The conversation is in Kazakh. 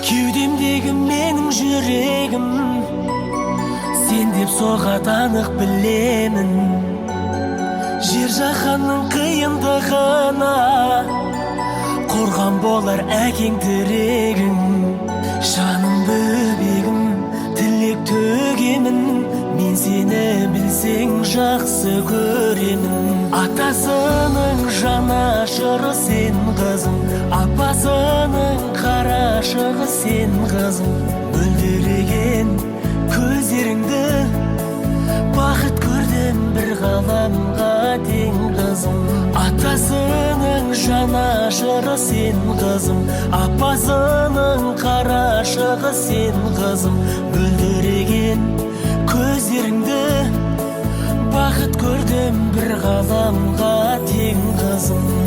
Кеудемдегі менің жүрегім сен деп соғады анық білемін. Жер жаһанның қиындығына қорған болар әкең тірегің. Жаным бөбегім тілек төгемін, мен сені білсең жақсы көремін. Атасының жанашыры сен қызым, апасының қарашығы сен қызым. Мөлдіреген көздеріңді бақыт көрдім бір ғаламға тең қызым. Атасының жанашыры сен қызым, апасының қарашығы сен қызым. Мөлдіреген көздеріңді бақыт көрдім бір ғаламға тең қызым.